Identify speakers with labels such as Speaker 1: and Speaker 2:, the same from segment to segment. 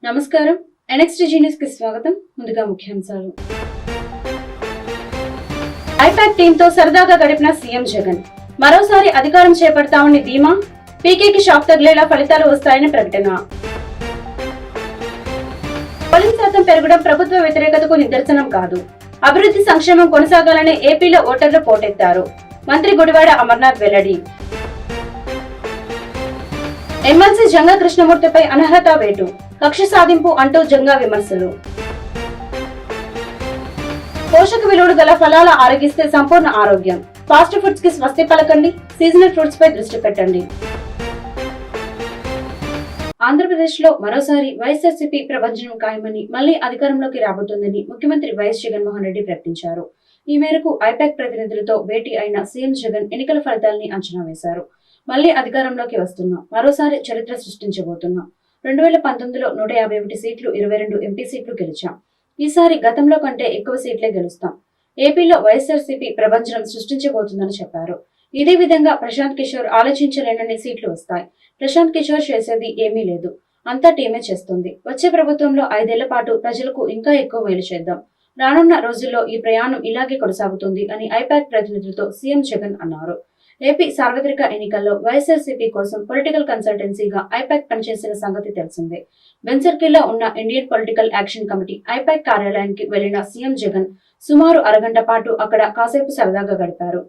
Speaker 1: నమస్కారం. NXTG news కి స్వాగతం. ముందుగా ముఖ్యాంశాలు. ఐపాక్ టీంతో సరదాగా గడిపిన సీఎం జగన్. మరోసారి అధికారం చేపడతామని ధీమా. పీకేకి షాక్ తగిలేలా ఫలితాలు వస్తాయని ప్రకటన. పోలింగ్ శాతం పెరగడం ప్రభుత్వ వ్యతిరేకతకు నిదర్శనం కాదు. అభివృద్ధి సంక్షేమం కొనసాగాలని ఏపీలో ఓటర్లు పోటెత్తారు. మంత్రి గుడివాడ అమర్నాథ్ వెల్లడి. ఎమ్మెల్సీ జంగా కృష్ణమూర్తిపై అనర్హత వేటు. కక్ష సాధింపు అంటూ జంగా విమర్శలు. పోషక విలువలు గల ఫలాల ఆరగిస్తే సంపూర్ణ ఆరోగ్యం. ఫాస్ట్ ఫుడ్స్ కి స్వస్తి పలకండి. సీజనల్ ఫ్రూట్స్ పై దృష్టి పెట్టండి. ఆంధ్రప్రదేశ్ లో మరోసారి వైఎస్ఆర్సీపీ ప్రభంజనం ఖాయమని, మళ్లీ అధికారంలోకి రాబోతోందని ముఖ్యమంత్రి వైఎస్ జగన్మోహన్ రెడ్డి ప్రకటించారు. ఈ మేరకు ఐపాక్ ప్రతినిధులతో భేటీ అయిన సీఎం జగన్ ఎన్నికల ఫలితాలని అంచనా వేశారు. మళ్లీ అధికారంలోకి వస్తున్నాం, మరోసారి చరిత్ర సృష్టించబోతున్నాం. 2019లో 151 సీట్లు, 22 ఎంపీ సీట్లు గెలిచాం. ఈసారి గతంలో కంటే ఎక్కువ సీట్లే గెలుస్తాం. ఏపీలో వైఎస్ఆర్సీపీ ప్రభంజనం సృష్టించబోతుందని చెప్పారు. ఇదే విధంగా ప్రశాంత్ కిషోర్ ఆలోచించలేనన్ని సీట్లు వస్తాయి. ప్రశాంత్ కిషోర్ చేసేది ఏమీ లేదు, అంతా టీమే చేస్తుంది. వచ్చే ప్రభుత్వంలో 5 ఏళ్ల పాటు ప్రజలకు ఇంకా ఎక్కువ మేలు చేద్దాం. రానున్న రోజుల్లో ఈ ప్రయాణం ఇలాగే కొనసాగుతుంది అని ఐపాక్ ప్రతినిధులతో సీఎం జగన్ అన్నారు. ఏపీ సార్వత్రిక ఎన్నికల్లో వైఎస్ఆర్సీపీ కోసం పొలిటికల్ కన్సల్టెన్సీగా ఐపాక్ పనిచేసిన సంగతి తెలిసిందే. బెన్సర్కిల్లో ఉన్న Indian political action committee IPAC కార్యాలయానికి వెళ్లిన సీఎం జగన్ సుమారు అరగంట పాటు అక్కడ కాసేపు సరదాగా గడిపారు.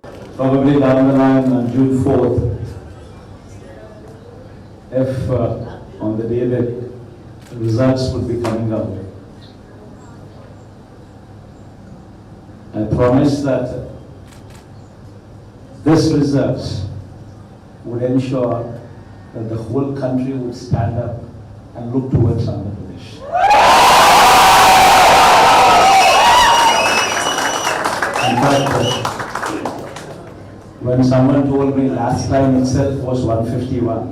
Speaker 2: This results would ensure that the whole country would stand up and look towards Andhra Pradesh. In fact, when someone told me last time itself was 151,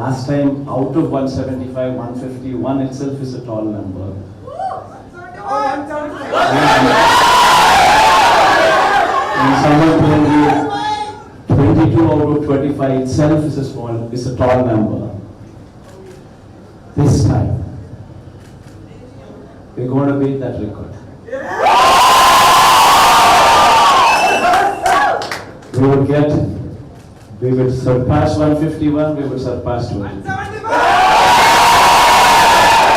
Speaker 2: last time out of 175, 151 itself is a tall number. And someone told me 22 out of 25 itself is a tall number. This time, we're going to beat that record. We will surpass 151, we will surpass 200.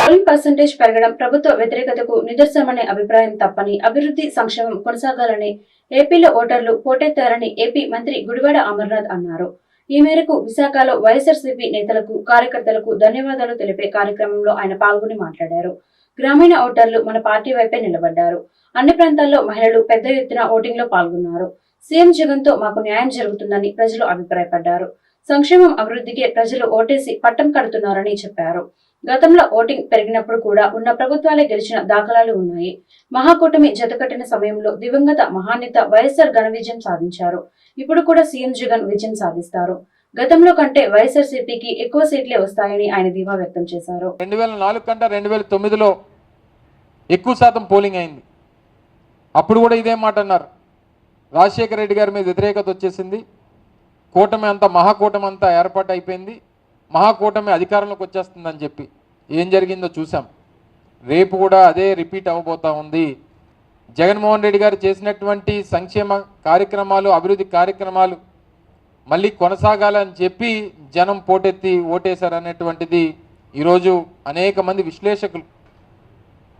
Speaker 1: Polling percentage పెరగడం ప్రభుత్వ వ్యతిరేకతకు నిదర్శనమనే అభిప్రాయం తప్పని, అభివృద్ధి సంక్షేమం కొనసాగాలని ఏపీలో ఓటర్లు పోటెత్తారని AP మంత్రి గుడివాడ అమర్నాథ్ అన్నారు. ఈ మేరకు విశాఖలో వైఎస్ఆర్సీపీ నేతలకు, కార్యకర్తలకు ధన్యవాదాలు తెలిపే కార్యక్రమంలో ఆయన పాల్గొని మాట్లాడారు. గ్రామీణ ఓటర్లు మన పార్టీ వైపే నిలబడ్డారు. అన్ని ప్రాంతాల్లో మహిళలు పెద్ద ఎత్తున ఓటింగ్ లో పాల్గొన్నారు. సీఎం జగన్ తో మాకు న్యాయం జరుగుతుందని ప్రజలు అభిప్రాయపడ్డారు. సంక్షేమం, అభివృద్ధికే ప్రజలు ఓటేసి పట్టం కడుతున్నారని చెప్పారు. గతంలో ఓటింగ్ పెరిగినప్పుడు కూడా ఉన్న ప్రభుత్వాలే గెలిచిన దాఖలాలు ఉన్నాయి. మహాకూటమి జతకట్టిన సమయంలో దివంగత మహానేత వైఎస్ఆర్ ఘన విజయం సాధించారు. ఇప్పుడు కూడా సీఎం జగన్ విజయం సాధిస్తారు. గతంలో కంటే వైఎస్ఆర్సీపీకి ఎక్కువ సీట్లే వస్తాయని ఆయన ధీమా వ్యక్తం చేశారు.
Speaker 3: 2004 కంటే 2009లో ఎక్కువ శాతం పోలింగ్ అయింది. అప్పుడు కూడా ఇదే మాట అన్నారు. రాజశేఖర రెడ్డి గారి మీద వ్యతిరేకత వచ్చేసింది. కూటమి అంతా, మహాకూటమి అంతా ఏర్పాటు అయిపోయింది. మహాకూటమి అధికారంలోకి వచ్చేస్తుందని చెప్పి ఏం జరిగిందో చూసాం. రేపు కూడా అదే రిపీట్ అవ్వబోతా ఉంది. జగన్మోహన్ రెడ్డి గారు చేసినటువంటి సంక్షేమ కార్యక్రమాలు, అభివృద్ధి కార్యక్రమాలు మళ్ళీ కొనసాగాలని చెప్పి జనం పోటెత్తి ఓటేశారనేటువంటిది ఈరోజు అనేక మంది విశ్లేషకులు,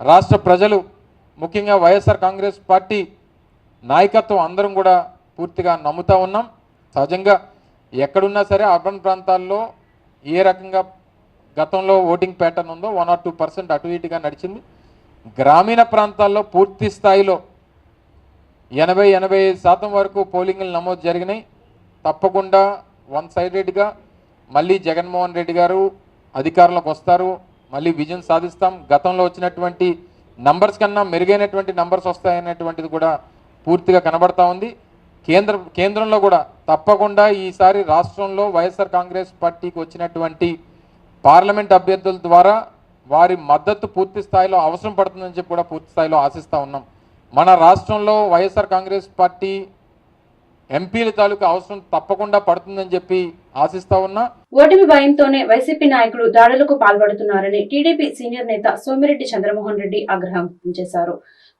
Speaker 3: రాష్ట్ర ప్రజలు, ముఖ్యంగా వైఎస్ఆర్ కాంగ్రెస్ పార్టీ నాయకత్వం అందరం కూడా పూర్తిగా నమ్ముతా ఉన్నాం. సహజంగా ఎక్కడున్నా సరే అర్బన్ ప్రాంతాల్లో ఏ రకంగా గతంలో ఓటింగ్ ప్యాటర్న్ ఉందో 1 or 2% అటు ఇటుగా నడిచింది. గ్రామీణ ప్రాంతాల్లో పూర్తి స్థాయిలో 80-85% వరకు పోలింగ్లు నమోదు జరిగినాయి. తప్పకుండా వన్ సైడెడ్గా మళ్ళీ జగన్మోహన్ రెడ్డి గారు అధికారంలోకి వస్తారు, మళ్ళీ విజయం సాధిస్తాం. గతంలో వచ్చినటువంటి నంబర్స్ కన్నా మెరుగైనటువంటి నంబర్స్ వస్తాయనేటువంటిది కూడా పూర్తిగా కనబడతా ఉంది. కేంద్రంలో కూడా తప్పకుండా ఈసారి రాష్ట్రంలో వైఎస్ఆర్ కాంగ్రెస్ పార్టీకి వచ్చినటువంటి పార్లమెంట్ అభ్యర్థుల ద్వారా వారి మద్దతు పూర్తి స్థాయిలో అవసరం పడుతుందని చెప్పి కూడా పూర్తి స్థాయిలో ఆశిస్తూ ఉన్నాం. మన రాష్ట్రంలో వైఎస్ఆర్ కాంగ్రెస్ పార్టీ ఎంపీల తాలూకు అవసరం తప్పకుండా పడుతుందని చెప్పి ఆశిస్తా ఉన్నా.
Speaker 1: ఓటమి భయంతోనే వైసీపీ నాయకులు దాడులకు పాల్పడుతున్నారని టీడీపీ సీనియర్ నేత సోమిరెడ్డి చంద్రమోహన్ రెడ్డి ఆగ్రహం వ్యక్తం చేశారు.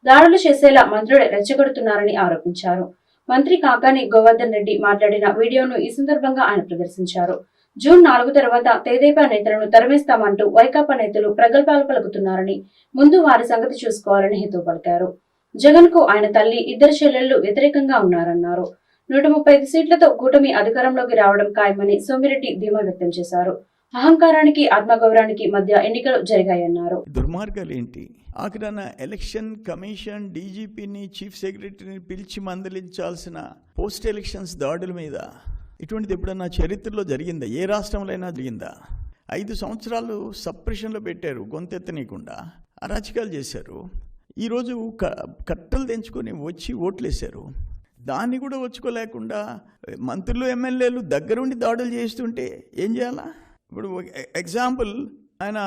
Speaker 1: దాడులు చేసేలా మంత్రులు రెచ్చగొడుతున్నారని ఆరోపించారు. మంత్రి కాకాని గోవర్ధన్ రెడ్డి మాట్లాడిన వీడియోను ఈ సందర్భంగా ఆయన ప్రదర్శించారు. జూన్ 4 తర్వాత తెదేపా నేతలను తరిమేస్తామంటూ వైకాపా నేతలు ప్రగల్భాలు పలుకుతున్నారని, ముందు వారి సంగతి చూసుకోవాలని హితవు పలికారు. జగన్ కు ఆయన తల్లి, ఇద్దరు చెల్లెళ్లు వ్యతిరేకంగా ఉన్నారన్నారు. 135 సీట్లతో కూటమి అధికారంలోకి రావడం ఖాయమని సోమిరెడ్డి ధీమా వ్యక్తం చేశారు. అహంకారానికి ఆత్మగౌరవానికి మధ్య ఎన్నికలు జరిగాయన్నారు.
Speaker 4: దుర్మార్గాలు ఏంటి? ఆఖరణ ఎలక్షన్ కమిషన్ డీజీపీని, చీఫ్ సెక్రటరీని పిలిచి మందలించాల్సిన పోస్ట్ ఎలక్షన్స్ దాడుల మీద ఇటువంటిది ఎప్పుడన్నా చరిత్రలో జరిగిందా? ఏ రాష్ట్రంలో అయినా జరిగిందా? 5 సంవత్సరాలు సప్రెషన్లో పెట్టారు, గొంతెత్తనీయకుండా అరాచకాలు చేశారు. ఈరోజు కట్టలు తెంచుకొని వచ్చి ఓట్లేశారు. దాన్ని కూడా వచ్చుకోలేకుండా మంత్రులు, ఎమ్మెల్యేలు దగ్గరుండి దాడులు చేస్తుంటే ఏం చేయాలా? ఇప్పుడు ఎగ్జాంపుల్, ఆయన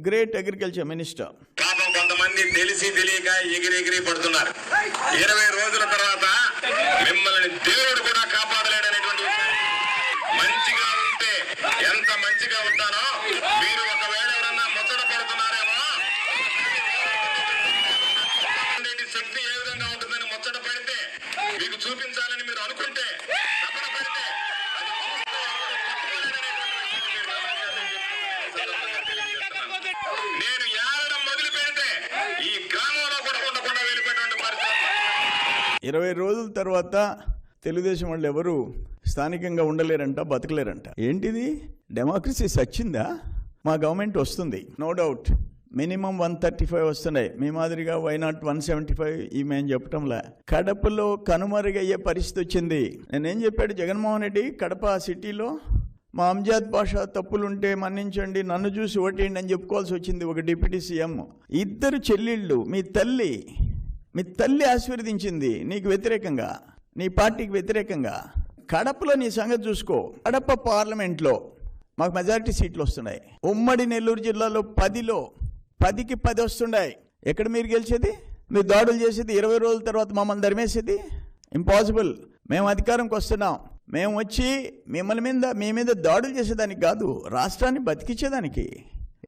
Speaker 4: గ్రేట్ అగ్రికల్చర్ మినిస్టర్.
Speaker 5: పాపం కొంతమంది తెలిసి తెలియక ఎగిరెగిరి పడుతున్నారు. 20 రోజుల తర్వాత మిమ్మల్ని దేవుడు కూడా కాపాడలేడనేటువంటి మంచిగా ఉంటే ఎంత మంచిగా ఉంటానో మీరు ఒకవేళ ఎవరన్నా ముచ్చట పడుతున్నారేమో, శక్తి ఏ విధంగా ఉంటుందని ముచ్చట పడితే మీకు చూపించాలని మీరు అనుకుంటే తపన పడితే నేను ఏడడం మొదలు పెడితే ఈ గ్రామంలో కూడా ఉండకుండా వెళ్ళిపోయినటువంటి పరిస్థితి.
Speaker 4: 20 రోజుల తర్వాత తెలుగుదేశం వాళ్ళు ఎవరు స్థానికంగా ఉండలేరంట, బతకలేరంట. ఏంటిది? డెమోక్రసీ సచ్చిందా? మా గవర్నమెంట్ వస్తుంది, నో డౌట్. మినిమం 135 వస్తున్నాయి. మీ మాదిరిగా వైనాట్ 175 ఈ మేము చెప్పటంలా. కడపలో కనుమరుగయ్యే పరిస్థితి వచ్చింది. నేనేం చెప్పాడు జగన్మోహన్ రెడ్డి? కడప సిటీలో మా అంజాద్ భాష తప్పులుంటే మన్నించండి, నన్ను చూసి ఓటేయండి అని చెప్పుకోవాల్సి వచ్చింది ఒక డిప్యూటీ సీఎం. 2 చెల్లెళ్ళు, మీ తల్లి ఆశీర్వదించింది నీకు వ్యతిరేకంగా, నీ పార్టీకి వ్యతిరేకంగా. కడపలో నీ సంగతి చూసుకో. కడప పార్లమెంట్లో మాకు మెజారిటీ సీట్లు వస్తున్నాయి. ఉమ్మడి నెల్లూరు జిల్లాలో 10కి 10 వస్తున్నాయి. ఎక్కడ మీరు గెలిచేది? మీరు దాడులు చేసేది 20 రోజుల తర్వాత మమ్మల్ని ధర్మేసేది ఇంపాసిబుల్. మేము అధికారంకి వస్తున్నాం, మేము వచ్చి మీ మీద దాడులు చేసేదానికి కాదు, రాష్ట్రాన్ని బతికించేదానికి,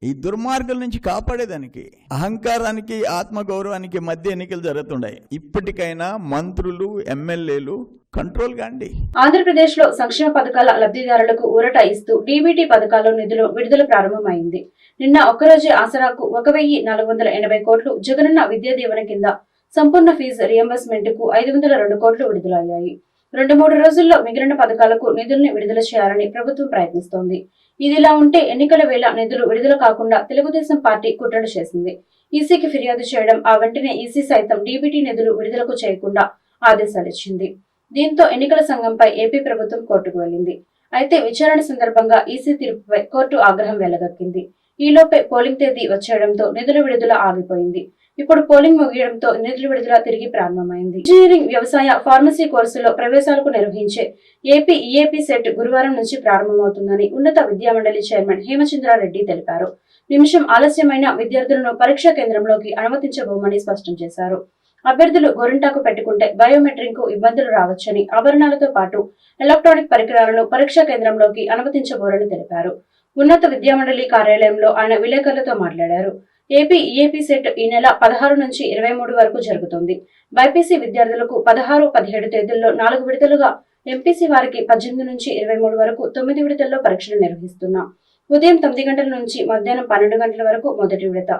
Speaker 4: ఈ దుర్మార్గాల నుంచి కాపాడేదానికి. అహంకారానికి ఆత్మగౌరవానికి మధ్య ఎన్నికలు జరుగుతున్నాయి. ఇప్పటికైనా మంత్రులు, ఎమ్మెల్యేలు కంట్రోల్ కాండి.
Speaker 1: ఆంధ్రప్రదేశ్ లో సంక్షేమ పథకాల లబ్ధిదారులకు ఊరట ఇస్తూ డీబీటీ పథకాల్లో నిధులు విడుదల ప్రారంభమైంది. నిన్న ఒక్కరోజే ఆసరాకు 1,480 కోట్లు, జగనన్న విద్యా దీవెన కింద సంపూర్ణ ఫీజు రియంబర్స్మెంట్ కు 502 కోట్లు విడుదలయ్యాయి. 2-3 రోజుల్లో మిగిలిన పథకాలకు నిధుల్ని విడుదల చేయాలని ప్రభుత్వం ప్రయత్నిస్తోంది. ఇదిలా ఉంటే ఎన్నికల వేళ నిధులు విడుదల కాకుండా తెలుగుదేశం పార్టీ కుట్రలు చేసింది. ఈసీకి ఫిర్యాదు చేయడం, ఆ వెంటనే ఈసీ సైతం డీబీటీ నిధులు విడుదలకు చేయకుండా ఆదేశాలిచ్చింది. దీంతో ఎన్నికల సంఘంపై ఏపీ ప్రభుత్వం కోర్టుకు వెళ్లింది. అయితే విచారణ సందర్భంగా ఈసీ తీర్పుపై కోర్టు ఆగ్రహం వెళ్లగక్కింది. ఈలోపే పోలింగ్ తేదీ వచ్చేయడంతో నిధుల విడుదల ఆగిపోయింది. ఇప్పుడు పోలింగ్ ముగియడంతో నిధుల విడుదల తిరిగి ప్రారంభమైంది. ఇంజనీరింగ్, వ్యవసాయ, ఫార్మసీ కోర్సులో ప్రవేశాలకు నిర్వహించే ఏపీ ఈఏపీ సెట్ గురువారం నుంచి ప్రారంభమవుతుందని ఉన్నత విద్యామండలి చైర్మన్ హేమచంద్రారెడ్డి తెలిపారు. నిమిషం ఆలస్యమైన విద్యార్థులను పరీక్షా కేంద్రంలోకి అనుమతించబోమని స్పష్టం చేశారు. అభ్యర్థులు గోరింటాకు పెట్టుకుంటే బయోమెట్రిక్ కు ఇబ్బందులు రావచ్చని, ఆభరణాలతో పాటు ఎలక్ట్రానిక్ పరికరాలను పరీక్షా కేంద్రంలోకి అనుమతించబోరని తెలిపారు. ఉన్నత విద్యామండలి కార్యాలయంలో ఆయన విలేకరులతో మాట్లాడారు. ఏపీ ఈఏపీ సెట్ ఈ నెల 16 నుంచి 23 వరకు జరుగుతుంది. బైపీసీ విద్యార్థులకు 16, 17 తేదీల్లో 4 విడతలుగా, ఎంపీసీ వారికి 18 నుంచి 23 వరకు 9 విడతల్లో పరీక్షలు నిర్వహిస్తున్నాం. ఉదయం 9 గంటల నుంచి మధ్యాహ్నం 12 గంటల వరకు మొదటి విడత,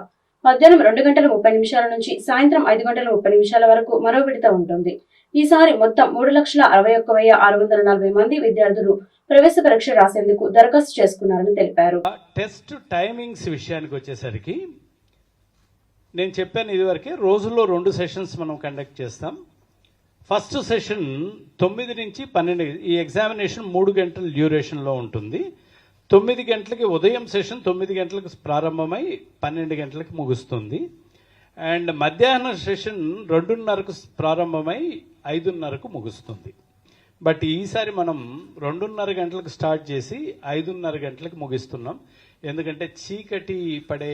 Speaker 1: మధ్యాహ్నం 2 గంటల 30 నిమిషాల నుంచి సాయంత్రం 5 గంటల 30 నిమిషాల వరకు మరో విడత ఉంటుంది. ఈసారి మొత్తం 3,61,640 మంది విద్యార్థులు ప్రవేశ పరీక్ష రాసేందుకు దరఖాస్తు చేసుకున్నారని తెలిపారు.
Speaker 6: టెస్ట్ టైమింగ్స్ విషయానికి వచ్చేసరికి నేను చెప్పాను ఇదివరకే, రోజుల్లో 2 సెషన్స్ మనం కండక్ట్ చేస్తాం. ఫస్ట్ సెషన్ 9 నుంచి 12, ఈ ఎగ్జామినేషన్ 3 గంటల డ్యూరేషన్లో ఉంటుంది. 9 గంటలకి ఉదయం సెషన్ 9 గంటలకు ప్రారంభమై 12 గంటలకు ముగుస్తుంది. అండ్ మధ్యాహ్నం సెషన్ 2:30కు ప్రారంభమై 5:30కు ముగుస్తుంది. బట్ ఈసారి మనం 2:30 గంటలకు స్టార్ట్ చేసి 5:30 గంటలకు ముగిస్తున్నాం. ఎందుకంటే చీకటి పడే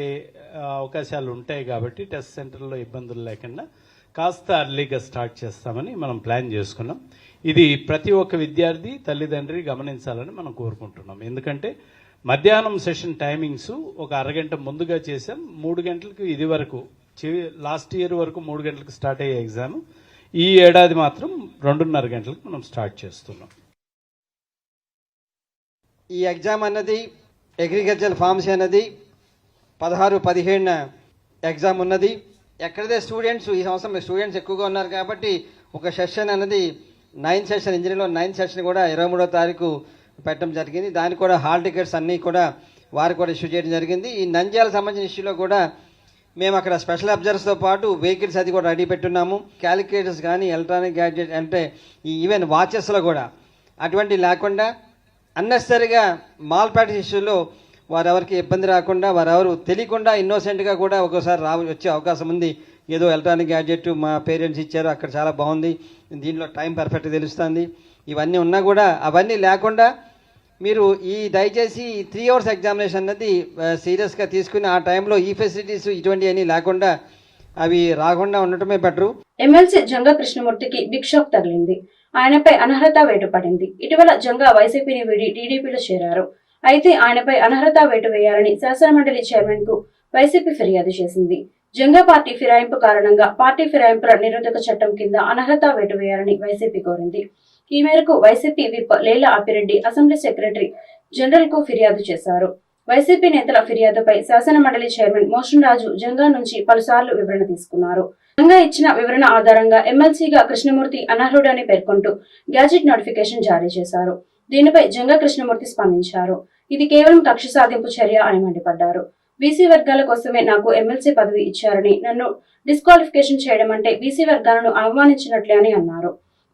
Speaker 6: అవకాశాలు ఉంటాయి కాబట్టి టెస్ట్ సెంటర్లో ఇబ్బందులు లేకుండా కాస్త అర్లీగా స్టార్ట్ చేస్తామని మనం ప్లాన్ చేసుకున్నాం. ఇది ప్రతి ఒక్క విద్యార్థి తల్లిదండ్రి గమనించాలని మనం కోరుకుంటున్నాం. ఎందుకంటే మధ్యాహ్నం సెషన్ టైమింగ్స్ ఒక అరగంట ముందుగా చేసాం. 3 గంటలకు ఇది వరకు లాస్ట్ ఇయర్ వరకు 3 గంటలకు స్టార్ట్ అయ్యే ఎగ్జామ్ ఈ ఏడాది మాత్రం 2:30 గంటలకు మనం స్టార్ట్ చేస్తున్నాం.
Speaker 7: ఈ ఎగ్జామ్ అన్నది అగ్రికల్చర్ ఫార్మసీ అన్నది 16-17 ఎగ్జామ్ ఉన్నది. ఎక్కడైతే స్టూడెంట్స్ ఈ సంవత్సరం స్టూడెంట్స్ ఎక్కువగా ఉన్నారు కాబట్టి ఒక సెషన్ అన్నది 9th సెషన్ ఇంజనీరింగ్లో 9th సెషన్ కూడా 23వ తారీఖు పెట్టడం జరిగింది. దానికి కూడా హాల్ టికెట్స్ అన్నీ కూడా వారు కూడా ఇష్యూ చేయడం జరిగింది. ఈ నంద్యాలకు సంబంధించిన ఇష్యూలో కూడా మేము అక్కడ స్పెషల్ అబ్జర్వర్స్తో పాటు వెహికల్స్ అది కూడా రెడీ పెట్టున్నాము. క్యాలిక్యులేటర్స్ కానీ ఎలక్ట్రానిక్ గ్యాడ్జెట్ అంటే ఈ ఈవెన్ వాచెస్లో కూడా అటువంటి లేకుండా అన్నెసరీగా మాల్ ప్రాక్టీస్ ఇష్యూలో వారెవరికి ఇబ్బంది రాకుండా వారెవరు తెలియకుండా ఇన్నోసెంట్గా కూడా ఒక్కోసారి వచ్చే అవకాశం ఉంది. ఏదో ఎలక్ట్రానిక్ గ్యాడ్జెట్ మా పేరెంట్స్ ఇచ్చారు అక్కడ చాలా బాగుంది, దీంట్లో టైం పర్ఫెక్ట్గా తెలుస్తుంది, ఇవన్నీ ఉన్నా కూడా అవన్నీ లేకుండా మీరు ఈ దయచేసి 3 hours ఎగ్జామినేషన్ అన్నది సీరియస్గా తీసుకుని ఆ టైంలో ఈ ఫెసిలిటీస్ ఇటువంటి అన్నీ లేకుండా అవి రాకుండా ఉండటమే బెటరు.
Speaker 1: ఎమ్మెల్సీ జంగా కృష్ణమూర్తికి బిగ్ షాక్ తగిలింది. ఆయనపై అనర్హత వేటు పడింది. ఇటీవల జంగా వైసీపీని వీడి టీడీపీలో చేరారు. అయితే ఆయనపై అనర్హత వేటు వేయాలని శాసనమండలి చైర్మన్ కు వైసీపీ ఫిర్యాదు చేసింది. జంగా పార్టీ ఫిరాయింపు కారణంగా పార్టీ ఫిరాయింపుల నిరోధక చట్టం కింద అనర్హత వేటు వేయాలని వైసీపీ కోరింది. ఈ మేరకు YCP whip Lella Appireddy assembly secretary general కు ఫిర్యాదు చేశారు. వైసీపీ నేతల ఫిర్యాదుపై శాసనమండలి చైర్మన్ మోషన్ రాజు జంగా నుంచి పలుసార్లు వివరణ తీసుకున్నారు. జంగా ఇచ్చిన వివరణ ఆధారంగా ఎమ్మెల్సీగా కృష్ణమూర్తి అనర్హుడని పేర్కొంటూ గ్యాజెట్ నోటిఫికేషన్ జారీ చేశారు. దీనిపై జంగా కృష్ణమూర్తి స్పందించారు. ఇది కేవలం కక్ష సాధింపు చర్య అని మండిపడ్డారు. బీసీ వర్గాల కోసమే నాకు ఎమ్మెల్సీ పదవి ఇచ్చారని నన్ను డిస్క్వాలిఫికేషన్ చేయడం అంటే బీసీ వర్గాలను అవమానించినట్లే అని అన్నారు.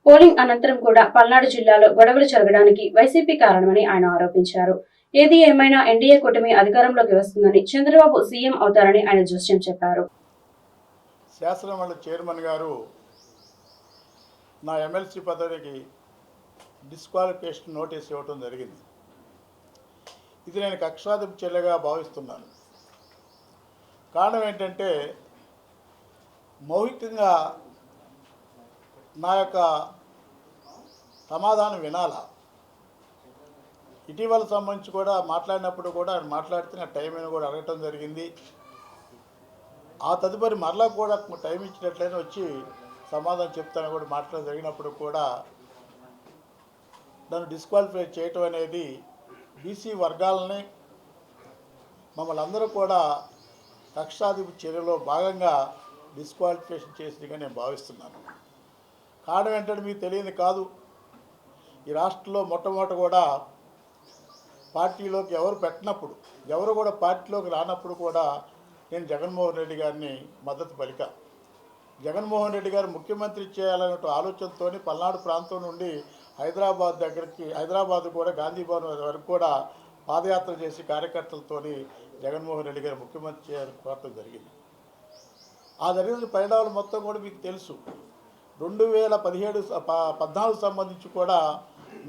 Speaker 1: పోలింగ్ అనంతరం కూడా పల్నాడు జిల్లాలో గొడవలు జరగడానికి వైసీపీ కారణమని ఆయన ఆరోపించారు. ఏది ఏమైనా ఎన్డీఏ కూటమి అధికారంలోకి వస్తుందని, చంద్రబాబు సీఎం అవుతారని ఆయన జోస్యం చెప్పారు.
Speaker 8: శాసనమండలి చైర్మన్ గారు నా ఎమ్మెల్సీ పదవికి డిస్క్వాలిఫికేషన్ నోటీస్ ఇవ్వడం జరిగింది. ఇది నేను కక్షాదింపు చర్యగా భావిస్తున్నాను. కారణం ఏంటంటే మౌఖికంగా నా యొక్క సమాధానం వినాలా. ఇటీవల సంబంధించి కూడా మాట్లాడినప్పుడు కూడా ఆయన మాట్లాడితే నా టైం అయినా కూడా అడగటం జరిగింది. ఆ తదుపరి మరలా కూడా టైం ఇచ్చినట్లయినా వచ్చి సమాధానం చెప్తాను కూడా మాట్లాడ జరిగినప్పుడు కూడా నన్ను డిస్క్వాలిఫై చేయటం అనేది బీసీ వర్గాలని మమ్మల్ని అందరూ కూడా కక్షాధిప చర్యలో భాగంగా డిస్క్వాలిఫికేషన్ చేసిందిగా నేను భావిస్తున్నాను. కారణం ఏంటంటే మీకు తెలియదు కాదు, ఈ రాష్ట్రంలో మొట్టమొదట కూడా పార్టీలోకి ఎవరు పెట్టినప్పుడు, ఎవరు కూడా పార్టీలోకి రానప్పుడు కూడా నేను జగన్మోహన్ రెడ్డి గారిని మద్దతు పలికా. జగన్మోహన్ రెడ్డి గారు ముఖ్యమంత్రి చేయాలనే ఆలోచనతో పల్నాడు ప్రాంతం నుండి హైదరాబాద్ కూడా గాంధీ భవన్ వరకు కూడా పాదయాత్ర చేసి కార్యకర్తలతో జగన్మోహన్ రెడ్డి గారు ముఖ్యమంత్రి చేయాలని కోరటం జరిగింది. ఆ జరిగిన పరిణామాలు మొత్తం కూడా మీకు తెలుసు. 2014 సంబంధించి కూడా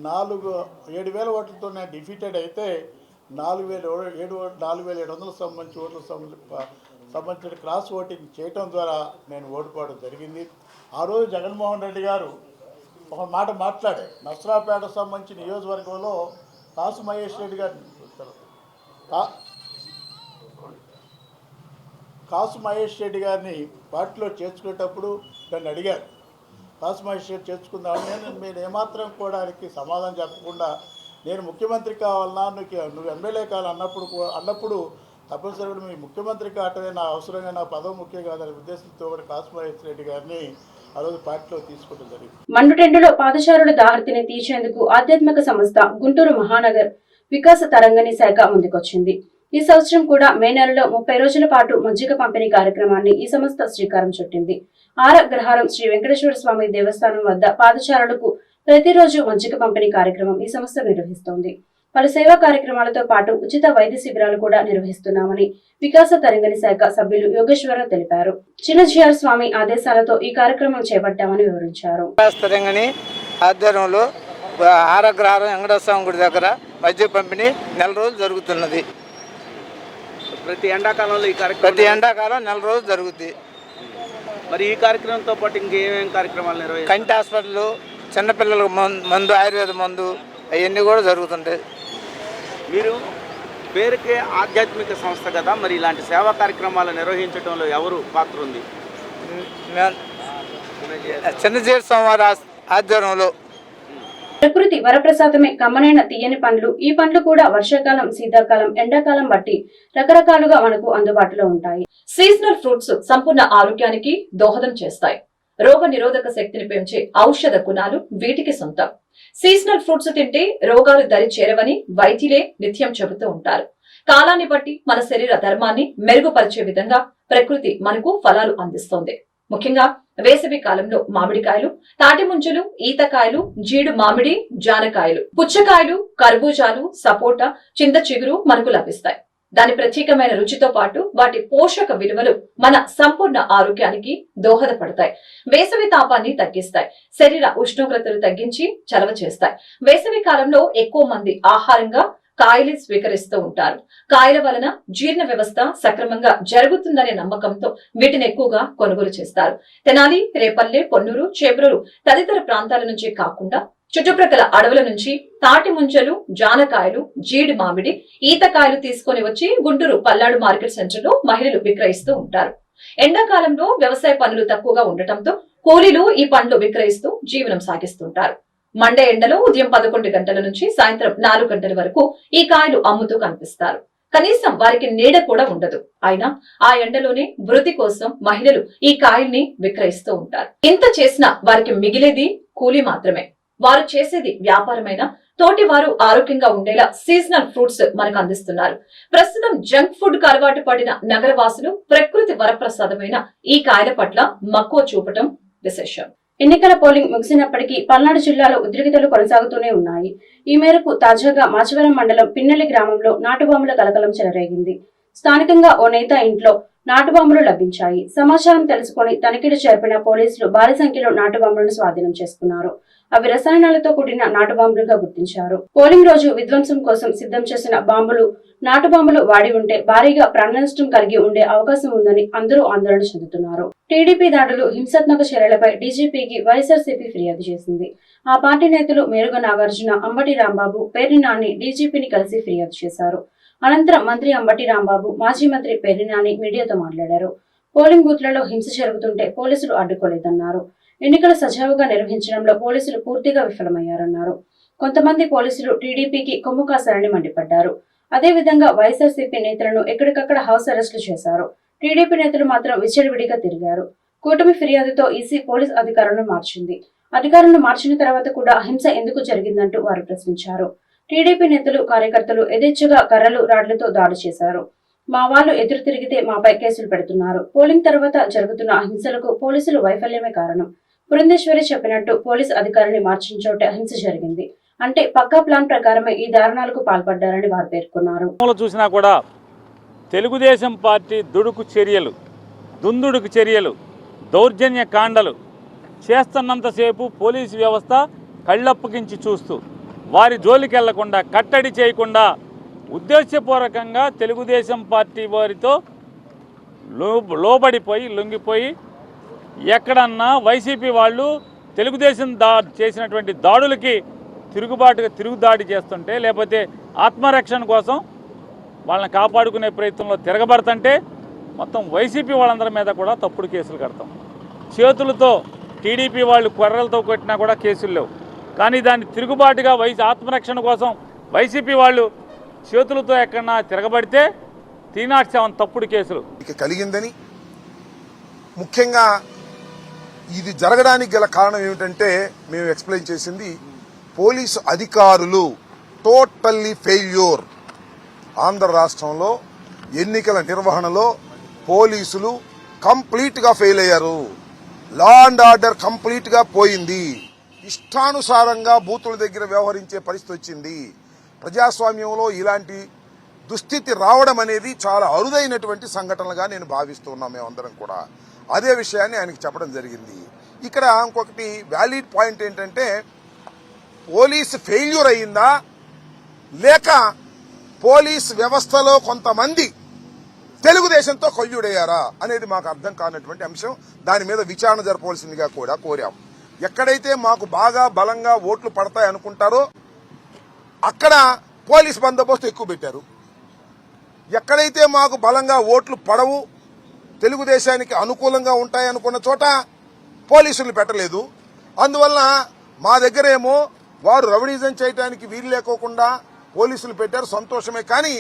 Speaker 8: 7,000 ఓట్లతో నేను డిఫీటెడ్ అయితే 4,700 సంబంధించి ఓట్లకు సంబంధించిన క్రాస్ ఓటింగ్ చేయటం ద్వారా నేను ఓడిపోవడం జరిగింది. ఆ రోజు జగన్మోహన్ రెడ్డి గారు ఒక మాట మాట్లాడే, నర్సరావుపేట సంబంధించిన నియోజకవర్గంలో కాసు మహేష్ రెడ్డి గారిని పార్టీలో చేర్చుకునేటప్పుడు నన్ను అడిగారు, కాసు మహేష్ రెడ్డి చేర్చుకుందామని. మీరు ఏమాత్రం కూడా ఆయనకి సమాధానం చెప్పకుండా నేను ముఖ్యమంత్రి కావాలన్నా నువ్వు ఎమ్మెల్యే కావాలన్నప్పుడు తప్పనిసరిగా మీ ముఖ్యమంత్రి కావటమే నా అవసరంగా, నా పదవి ముఖ్యం కాదనే ఉద్దేశంతో కూడా కాసు మహేష్ రెడ్డి గారిని ఆ రోజు పార్టీలో తీసుకోవడం జరిగింది.
Speaker 1: మండుటెండలో పాదచారుల దాహర్తిని తీర్చేందుకు ఆధ్యాత్మిక సంస్థ గుంటూరు మహానగర్ వికాస తరంగిణి శాఖ ముందుకొచ్చింది. ఈ సంవత్సరం కూడా మే నెలలో 30 రోజుల పాటు మజ్జిగ పంపిణీ కార్యక్రమాన్ని ఈ సంస్థ శ్రీకారం చుట్టింది. ఆరగ్రహారం శ్రీ వెంకటేశ్వర స్వామి దేవస్థానం వద్ద పాదచారులకు ప్రతిరోజు మజ్జిగ పంపిణీ కార్యక్రమం ఈ సంస్థ నిర్వహిస్తోంది. పలు సేవా కార్యక్రమాలతో పాటు ఉచిత వైద్య శిబిరాలు కూడా నిర్వహిస్తున్నామని వికాస తరంగిణి శాఖ సభ్యులు యోగేశ్వరరావు తెలిపారు. చిన్నజీఆర్ స్వామి ఆదేశాలతో ఈ కార్యక్రమం చేపట్టామని వివరించారు.
Speaker 9: ఆధ్వర్యంలో ఆరగ్రహారం వెంకటేశ్వర స్వామి గుడి దగ్గర మజ్జిగ పంపిణీ 4 రోజులు జరుగుతున్నది.
Speaker 10: ప్రతి ఎండాకాలంలో ఈ కార్యక్రమం
Speaker 9: ప్రతి ఎండాకాలం 4 రోజులు జరుగుద్ది.
Speaker 10: మరి ఈ కార్యక్రమంతో పాటు ఇంకేమేమి కార్యక్రమాలు నిర్వహిస్తారు?
Speaker 9: కంటి హాస్పిటల్, చిన్నపిల్లలకు మందు, ఆయుర్వేద మందు అవన్నీ కూడా జరుగుతుంటాయి.
Speaker 10: మీరు పేరుకే ఆధ్యాత్మిక సంస్థ కదా, మరి ఇలాంటి సేవా కార్యక్రమాలు నిర్వహించడంలో ఎవరు పాత్ర ఉంది?
Speaker 9: చిన్నజీవి స్వామివారి ఆధ్వర్యంలో.
Speaker 1: ప్రకృతి వరప్రసాదమే కమ్మనైన తీయని పండ్లు. ఈ పండ్లు కూడా వర్షాకాలం, శీతాకాలం, ఎండాకాలం బట్టి రకరకాలుగా మనకు అందుబాటులో ఉంటాయి.
Speaker 11: సీజనల్ ఫ్రూట్స్ సంపూర్ణ ఆరోగ్యానికి దోహదం చేస్తాయి. రోగ నిరోధక శక్తిని పెంచే ఔషధ గుణాలు వీటికి సొంతం. సీజనల్ ఫ్రూట్స్ తింటే రోగాలు దరి చేరవని వైద్యులే నిత్యం చెబుతూ ఉంటారు. కాలాన్ని బట్టి మన శరీర ధర్మాన్ని మెరుగుపరిచే విధంగా ప్రకృతి మనకు ఫలాలు అందిస్తోంది. ముఖ్యంగా వేసవి కాలంలో మామిడికాయలు, తాటి ముంజలు, ఈతకాయలు, జీడు మామిడి, జానకాయలు, పుచ్చకాయలు, కర్బూజాలు, సపోటా, చింత చిగురు మనకు లభిస్తాయి. దాని ప్రత్యేకమైన రుచితో పాటు వాటి పోషక విలువలు మన సంపూర్ణ ఆరోగ్యానికి దోహదపడతాయి. వేసవి తాపాన్ని తగ్గిస్తాయి. శరీర ఉష్ణోగ్రతలు తగ్గించి చలవ చేస్తాయి. వేసవి కాలంలో ఎక్కువ మంది ఆహారంగా కాయలు స్వీకరిస్తూ ఉంటారు. కాయల వలన జీర్ణ వ్యవస్థ సక్రమంగా జరుగుతుందనే నమ్మకంతో వీటిని ఎక్కువగా కొనుగోలు చేస్తారు. తెనాలి, రేపల్లె, పొన్నూరు, చేబ్రోలు తదితర ప్రాంతాల నుంచి కాకుండా చుట్టుప్రక్కల అడవుల నుంచి తాటి ముంజలు, జానకాయలు, జీడి మామిడి, ఈతకాయలు తీసుకొని వచ్చి గుంటూరు పల్నాడు మార్కెట్ సెంటర్ లో మహిళలు విక్రయిస్తూ ఉంటారు. ఎండాకాలంలో వ్యవసాయ పనులు తక్కువగా ఉండటంతో కూలీలు ఈ పండ్లు విక్రయిస్తూ జీవనం సాగిస్తుంటారు. మండే ఎండలో ఉదయం 11 గంటల నుంచి సాయంత్రం 4 గంటల వరకు ఈ కాయలు అమ్ముతూ కనిపిస్తారు. కనీసం వారికి నీడ కూడా ఉండదు. అయినా ఆ ఎండలోనే వృత్తి కోసం మహిళలు ఈ కాయల్ని విక్రయిస్తూ ఉంటారు. ఇంత చేసినా వారికి మిగిలేది కూలీ మాత్రమే. వారు చేసేది వ్యాపారమైన తోటి వారు ఆరోగ్యంగా ఉండేలా సీజనల్ ఫ్రూట్స్ మనకు అందిస్తున్నారు. ప్రస్తుతం జంక్ ఫుడ్ కు అలవాటు పడిన నగరవాసులు ప్రకృతి వరప్రసాదమైన ఈ కాయల పట్ల మక్కువ చూపటం విశేషం.
Speaker 1: ఎన్నికల పోలింగ్ ముగిసినప్పటికీ పల్నాడు జిల్లాలో ఉద్రిక్తతలు కొనసాగుతూనే ఉన్నాయి. ఈ మేరకు తాజాగా మాచవరం మండలం పిన్నెల్లి గ్రామంలో నాటుబాంబుల కలకలం చెలరేగింది. స్థానికంగా ఓ నేత ఇంట్లో నాటుబాంబులు లభించాయి. సమాచారం తెలుసుకుని తనిఖీలు జరిపిన పోలీసులు భారీ సంఖ్యలో నాటుబాంబులను స్వాధీనం చేసుకున్నారు. అవి రసాయనాలతో కూడిన నాటుబాంబులుగా గుర్తించారు. పోలింగ్ రోజు విధ్వంసం కోసం సిద్ధం చేసిన బాంబులు, నాటుబాంబులు వాడి ఉంటే భారీగా ప్రాణ నష్టం కలిగి ఉండే అవకాశం ఉందని అందరూ ఆందోళన చెందుతున్నారు. టీడీపీ దాడులు, హింసాత్మక చర్యలపై డీజీపీకి వైఎస్ఆర్సీపీ ఫిర్యాదు చేసింది. ఆ పార్టీ నేతలు మేరుగ నాగార్జున, అంబటి రాంబాబు, పేర్ని నాని డీజీపీని కలిసి ఫిర్యాదు చేశారు. అనంతరం మంత్రి అంబటి రాంబాబు, మాజీ మంత్రి పేర్ని నాని మీడియాతో మాట్లాడారు. పోలింగ్ బూత్లలో హింస జరుగుతుంటే పోలీసులు అడ్డుకోలేదన్నారు. ఎన్నికలు సజావుగా నిర్వహించడంలో పోలీసులు పూర్తిగా విఫలమయ్యారన్నారు. కొంతమంది పోలీసులు టీడీపీకి కొమ్ము కాశారని మండిపడ్డారు. అదేవిధంగా వైఎస్ఆర్సీపీ నేతలను ఎక్కడికక్కడ హౌస్ అరెస్టులు చేశారు. టీడీపీ నేతలు మాత్రం విచ్చలవిడిగా తిరిగారు. కూటమి ఫిర్యాదుతో ఈసీ పోలీస్ అధికారులను మార్చింది. అధికారులను మార్చిన తర్వాత కూడా హింస ఎందుకు జరిగిందంటూ వారు ప్రశ్నించారు. టీడీపీ నేతలు, కార్యకర్తలు యథేచ్ఛగా కర్రలు, రాడ్లతో దాడి చేశారు. మా వాళ్ళు ఎదురు తిరిగితే మాపై కేసులు పెడుతున్నారు. పోలింగ్ తర్వాత జరుగుతున్న హింసలకు పోలీసులు వైఫల్యమే కారణం. పురంధేశ్వరి చెప్పినట్టు పోలీసు అధికారిని మార్చిన చోట హింస జరిగింది. అంటే పక్కా ప్లాన్ ప్రకారమే ఈ దారుణాలకు పాల్పడ్డారని వారు పేర్కొన్నారు.
Speaker 12: చూసినా కూడా తెలుగుదేశం పార్టీ దుడుకు చర్యలు, దుందుడుకు చర్యలు, దౌర్జన్య కాండలు చేస్తున్నంతసేపు పోలీసు వ్యవస్థ కళ్ళప్పగించి చూస్తూ వారి జోలికి వెళ్లకుండా, కట్టడి చేయకుండా ఉద్దేశపూర్వకంగా తెలుగుదేశం పార్టీ వారితో లోబడిపోయి, లొంగిపోయి ఎక్కడన్నా వైసీపీ వాళ్ళు తెలుగుదేశం చేసినటువంటి దాడులకి తిరుగుదాడి చేస్తుంటే, లేకపోతే ఆత్మరక్షణ కోసం వాళ్ళని కాపాడుకునే ప్రయత్నంలో తిరగబడుతుంటే మొత్తం వైసీపీ వాళ్ళందరి మీద కూడా తప్పుడు కేసులు కడతాం. చేతులతో టీడీపీ వాళ్ళు కొర్రలతో కొట్టినా కూడా కేసులు లేవు. కానీ దాన్ని తిరుగుబాటుగా ఆత్మరక్షణ కోసం వైసీపీ వాళ్ళు చేతులతో ఎక్కడన్నా తిరగబడితే 307 తప్పుడు కేసులు
Speaker 13: కలిగిందని, ముఖ్యంగా ఇది జరగడానికి గల కారణం ఏమిటంటే మేము ఎక్స్ప్లెయిన్ చేసింది పోలీసు అధికారులు టోటల్లీ ఫెయిల్యూర్. ఆంధ్ర రాష్ట్రంలో ఎన్నికల నిర్వహణలో పోలీసులు కంప్లీట్గా ఫెయిల్ అయ్యారు. లా అండ్ ఆర్డర్ కంప్లీట్గా పోయింది. ఇష్టానుసారంగా బూతుల దగ్గర వ్యవహరించే పరిస్థితి వచ్చింది. ప్రజాస్వామ్యంలో ఇలాంటి దుస్థితి రావడం అనేది చాలా అరుదైనటువంటి సంఘటనలుగా నేను భావిస్తున్నాం. మేమందరం కూడా అదే విషయాన్ని ఆయనకి చెప్పడం జరిగింది. ఇక్కడ ఇంకొకటి వ్యాలిడ్ పాయింట్ ఏంటంటే, పోలీసు ఫెయిల్యూర్ అయ్యిందా లేక పోలీస్ వ్యవస్థలో కొంతమంది తెలుగుదేశంతో కొల్లుడయ్యారా అనేది మాకు అర్థం కానటువంటి అంశం. దాని మీద విచారణ జరపవలసిందిగా కూడా కోరాం. ఎక్కడైతే మాకు బాగా బలంగా ఓట్లు పడతాయి అనుకుంటారో అక్కడ పోలీస్ బందోబస్తు ఎక్కువ పెట్టారు. ఎక్కడైతే మాకు బలంగా ఓట్లు పడవు, తెలుగుదేశానికి అనుకూలంగా ఉంటాయనుకున్న చోట పోలీసులు పెట్టలేదు. అందువల్ల మా దగ్గరేమో వారు రౌడీజం చేయడానికి వీలు లేకోకుండా పోలీసులు పెట్టారు, సంతోషమే. కానీ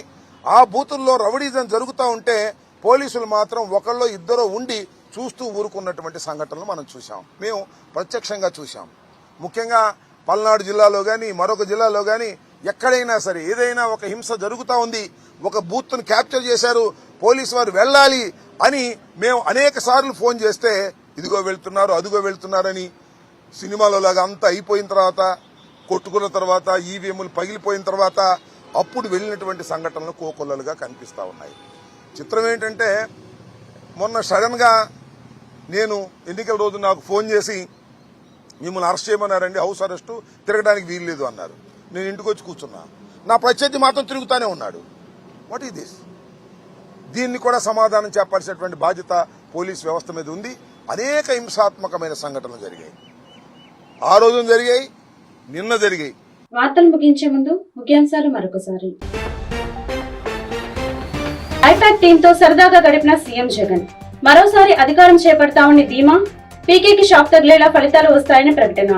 Speaker 13: ఆ బూతుల్లో రౌడీజం జరుగుతూ ఉంటే పోలీసులు మాత్రం ఒకళ్ళో ఇద్దరో ఉండి చూస్తూ ఊరుకున్నటువంటి సంఘటనలు మనం చూసాం, మేము ప్రత్యక్షంగా చూసాం. ముఖ్యంగా పల్నాడు జిల్లాలో కానీ మరొక జిల్లాలో కానీ ఎక్కడైనా సరే ఏదైనా ఒక హింస జరుగుతూ ఉంది, ఒక బూత్ను క్యాప్చర్ చేశారు, పోలీసు వారు వెళ్ళాలి అని మేము అనేక సార్లు ఫోన్ చేస్తే ఇదిగో వెళ్తున్నారు అదిగో వెళ్తున్నారని సినిమాలో లాగా అంతా అయిపోయిన తర్వాత, కొట్టుకున్న తర్వాత, ఈవీఎంలు పగిలిపోయిన తర్వాత అప్పుడు వెళ్ళినటువంటి సంఘటనలు కోకొల్లలుగా కనిపిస్తూ ఉన్నాయి. చిత్రం ఏంటంటే మొన్న సడన్గా నేను ఎన్నికల రోజు నాకు ఫోన్ చేసి మిమ్మల్ని అరెస్ట్ చేయమన్నారండి, హౌస్ అరెస్టు, తిరగడానికి వీలు లేదు అన్నారు. నేను ఇంటికి వచ్చి కూర్చున్నా, నా ప్రత్యర్థి మాత్రం తిరుగుతానే ఉన్నాడు. What is this? దీన్ని కూడా సమాధానం చెప్పాల్సినటువంటి బాధ్యత పోలీస్ వ్యవస్థ మీద ఉంది. అనేక హింసాత్మకమైన సంఘటనలు జరిగాయి, ఆ రోజు జరిగాయి, నిన్న జరిగాయి.
Speaker 1: వార్తలు ముగించే ముందు ముఖ్యాంశాలు మరొకసారి. ఐపాక్ టీంతో సరదాగా గడిపిన సీఎం జగన్, మరోసారి అధికారం చేపడతామని ధీమా, పీకేకి షాక్ తగిలేలా ఫలితాలు వస్తాయని ప్రకటన.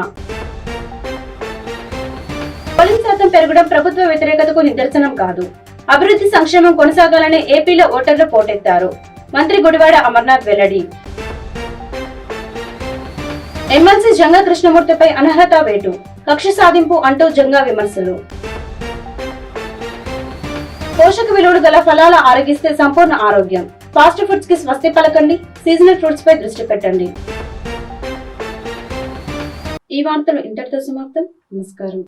Speaker 1: పోలింగ్ శాతం పెరగడం ప్రభుత్వ వ్యతిరేకతకు నిదర్శనం కాదు, అభివృద్ధి సంక్షేమం కొనసాగాలని ఏపీలో ఓటర్లు పోటెత్తారు, మంత్రి గుడివాడ అమర్నాథ్ వెల్లడి. ఎమ్మెల్సీ జంగా కృష్ణమూర్తిపై అనర్హత వేటు, కక్ష సాధింపు అంటూ జంగా విమర్శలు. పోషక విలువలు గల ఫలాల ఆరగిస్తే సంపూర్ణ ఆరోగ్యం, ఫాస్ట్ ఫుడ్స్ కి స్వస్తి పలకండి, సీజనల్ ఫ్రూట్స్ పై దృష్టి పెట్టండి. ఈ వార్తలు ఇంతటితో సమాప్తం. నమస్కారం.